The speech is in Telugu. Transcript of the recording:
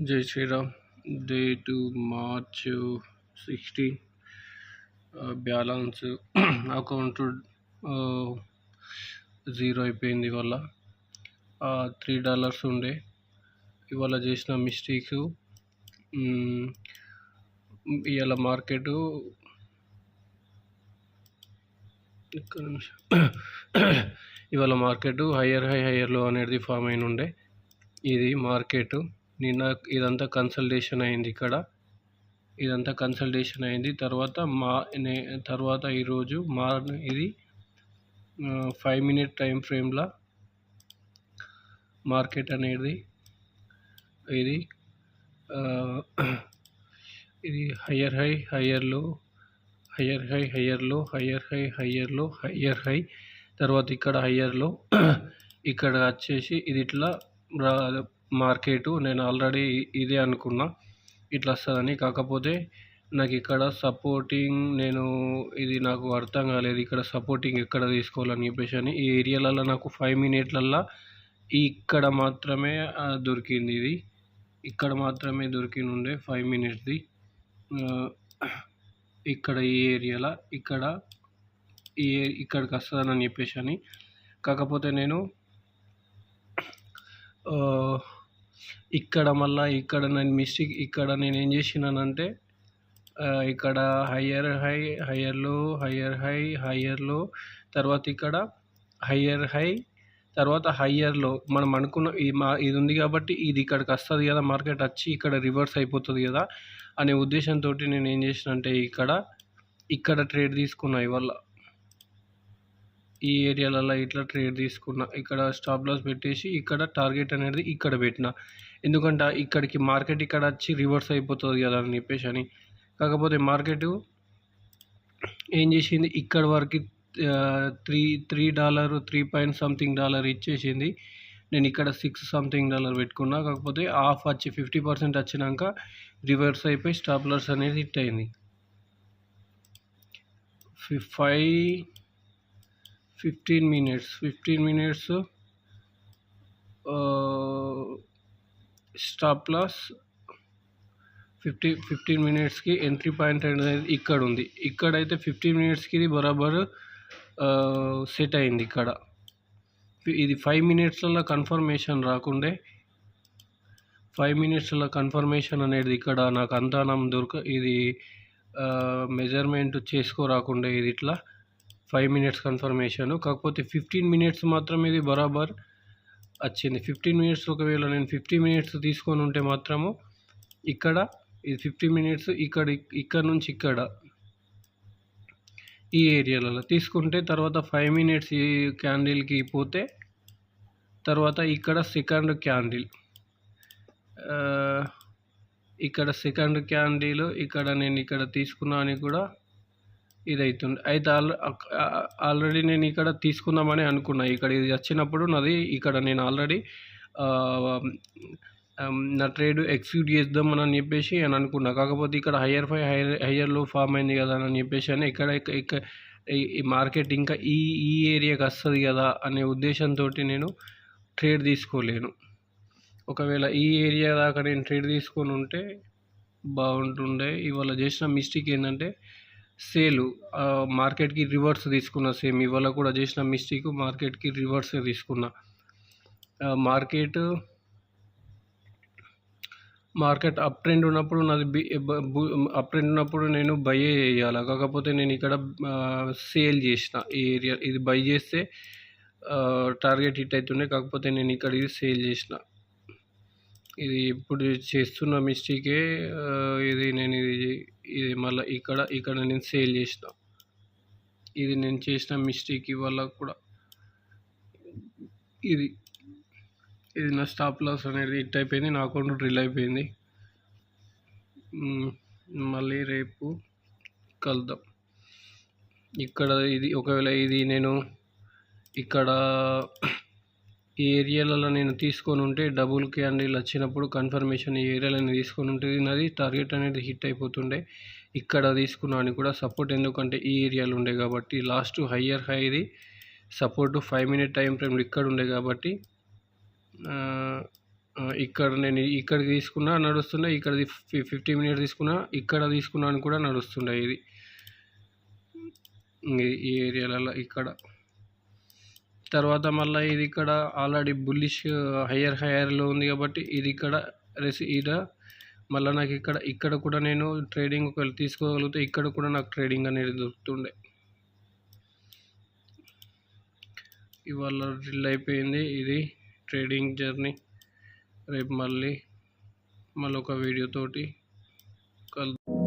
జై Sriram. Date March 16. Balance account zero అయిపోయింది. ఇవాళ $3 ఉండే. ఇవాళ చేసిన మిస్టేక్స్. ఇవాళ మార్కెట్ ఇవాళ మార్కెట్ హయ్యర్ లో అనేది ఫామ్ అయిన ఉండే. ఇది మార్కెట్ నిన్న ఇదంతా కన్సల్టేషన్ అయింది. ఇదంతా కన్సల్టేషన్ అయింది. తర్వాత ఈరోజు ఇది 5 minute టైం ఫ్రేమ్లో మార్కెట్ అనేది ఇది హయ్యర్ హై, తర్వాత ఇక్కడ హయ్యర్లో ఇక్కడ వచ్చేసి ఇది ఇట్లా మార్కెట్. నేను ఆల్రెడీ ఇదే అనుకున్నా ఇట్లా వస్తుందని. కాకపోతే నాకు ఇక్కడ సపోర్టింగ్ ఇది నాకు అర్థం కాలేదు. ఇక్కడ సపోర్టింగ్ ఎక్కడ తీసుకోవాలని చెప్పేసి అని ఈ ఏరియాలలో నాకు 5 minutesలలో ఇక్కడ మాత్రమే దొరికింది. ఇక్కడ మాత్రమే దొరికింది 5 minutesది. ఇక్కడ ఈ ఏరియాలో ఇక్కడికి వస్తుందని చెప్పేసి అని. కాకపోతే నేను ఇక్కడ మిస్టేక్ ఇక్కడ నేను ఏం చేసినానంటే ఇక్కడ హయ్యర్లో తర్వాత ఇక్కడ తర్వాత హయ్యర్లో మనం అనుకున్న ఇది ఉంది కాబట్టి ఇది ఇక్కడికి వస్తుంది కదా, మార్కెట్ వచ్చి ఇక్కడ రివర్స్ అయిపోతుంది కదా అనే ఉద్దేశంతో నేను ఏం చేసిన అంటే ఇక్కడ ట్రేడ్ తీసుకున్నా. ఇవాళ ఈ ఏరియాలలో ఇట్లా ట్రేడ్ తీసుకున్నా. ఇక్కడ స్టాప్ లాస్ పెట్టేసి ఇక్కడ టార్గెట్ అనేది ఇక్కడ పెట్టిన. ఎందుకంటే ఇక్కడికి మార్కెట్ ఇక్కడ వచ్చి రివర్స్ అయిపోతుంది కదా అని చెప్పేసి అని. కాకపోతే మార్కెట్ ఏం చేసింది, ఇక్కడ వరకు $3 $3 ఇచ్చేసింది. నేను ఇక్కడ $6 పెట్టుకున్నా. కాకపోతే హాఫ్ వచ్చి 50% వచ్చినాక రివర్స్ అయిపోయి స్టాప్ లాస్ అనేది హిట్ అయింది. 15 minutes స్టాప్ లాస్. 15 minutesకి ఎంట్రీ పాయింట్ అనేది ఇక్కడ ఉంది. ఇక్కడైతే 15 minutesకి ఇది బరాబర్ సెట్ అయింది. ఇది 5 minutesలలో కన్ఫర్మేషన్ రాకుండే. 5 minutesలలో కన్ఫర్మేషన్ అనేది ఇక్కడ నాకు అంతా ఇది మెజర్మెంట్ చేసుకోరాకుండే. ఇది ఇట్లా 5 minutes కన్ఫర్మేషన్. కాకపోతే 15 minutes మాత్రం ఇది బరాబర్ వచ్చింది. 15 minutes ఒకవేళ నేను 50 minutes తీసుకొని ఉంటే మాత్రము ఇక్కడ ఇది 50 minutes ఇక్కడ నుంచి ఇక్కడ ఈ ఏరియాలలో తీసుకుంటే తర్వాత 5 minutes ఈ క్యాండిల్కి పోతే తర్వాత ఇక్కడ సెకండ్ క్యాండిల్ ఇక్కడ నేను ఇక్కడ తీసుకున్నా అని కూడా ఇది అవుతుంది. అయితే ఆల్రెడీ నేను ఇక్కడ తీసుకుందామని అనుకున్నా. ఇక్కడ ఇది వచ్చినప్పుడు నాది ఇక్కడ నేను ఆల్రెడీ నా ట్రేడ్ ఎక్స్క్యూట్ చేద్దామని చెప్పేసి అని అనుకున్నా. కాకపోతే ఇక్కడ హయ్యర్లో ఫామ్ అయింది కదా అని చెప్పేసి అని ఇక్కడ ఈ మార్కెట్ ఇంకా ఈ ఏరియాకి వస్తుంది కదా అనే ఉద్దేశంతో నేను ట్రేడ్ తీసుకోలేను. ఒకవేళ ఈ ఏరియా దాకా నేను ట్రేడ్ తీసుకొని ఉంటే బాగుంటుండే. ఇవాళ చేసిన మిస్టేక్ ఏంటంటే సేలు మార్కెట్కి రివర్స్ తీసుకున్నా. సేమ్ ఇవాళ కూడా చేసిన మిస్టేక్ మార్కెట్కి రివర్స్ తీసుకున్నా. మార్కెట్ అప్ ట్రెండ్ ఉన్నప్పుడు అప్ ట్రెండ్ ఉన్నప్పుడు నేను బై చేయాలి. కాకపోతే నేను ఇక్కడ సేల్ చేసిన. ఈ ఏరియా ఇది బై చేస్తే టార్గెట్ హిట్ అవుతుండే. కాకపోతే నేను ఇక్కడ ఇది సేల్ చేసిన. ఇది ఇప్పుడు చేస్తున్న మిస్టేకే. ఇది మళ్ళీ ఇక్కడ నేను సేల్ చేసిన. ఇది నేను చేసిన మిస్టేక్ ఇవాళ కూడా. ఇది నా స్టాప్ లాస్ అనేది హిట్ అయిపోయింది. నా అకౌంట్ డ్రిల్ అయిపోయింది. మళ్ళీ రేపు కలుద్దాం. ఇక్కడ ఇది ఒకవేళ ఇది నేను ఇక్కడ ఈ ఏరియాలలో నేను తీసుకొని ఉంటే డబుల్ క్యాండిల్ వచ్చినప్పుడు కన్ఫర్మేషన్ ఈ ఏరియాలో తీసుకొని ఉంటే నాది టార్గెట్ అనేది హిట్ అయిపోతుండే. ఇక్కడ తీసుకున్నాను కూడా సపోర్ట్, ఎందుకంటే ఈ ఏరియాలో ఉండే కాబట్టి. లాస్ట్ హయ్యర్ హైది సపోర్టు 5 minute టైం ఫ్రేమ్లో ఇక్కడ ఉండే కాబట్టి ఇక్కడ నేను ఇక్కడికి తీసుకున్నా నడుస్తుండే, ఇక్కడది 50 మినిట్స్ తీసుకున్నా, ఇక్కడ తీసుకున్నాను కూడా నడుస్తుండే. ఇది ఈ ఏరియాలలో ఇక్కడ తర్వాత మళ్ళీ ఇది ఇక్కడ ఆల్రెడీ బుల్లిష్ హయ్యర్లో ఉంది కాబట్టి ఇది ఇక్కడ మళ్ళీ నాకు ఇక్కడ కూడా నేను ట్రేడింగ్ ఒకవేళ తీసుకోగలిగితే ఇక్కడ కూడా నాకు ట్రేడింగ్ అనేది దొరుకుతుండే. ఇవాళ డ్రిల్ అయిపోయింది ఇది ట్రేడింగ్ జర్నీ. రేపు మళ్ళీ ఒక వీడియోతోటి కలుద్దాం.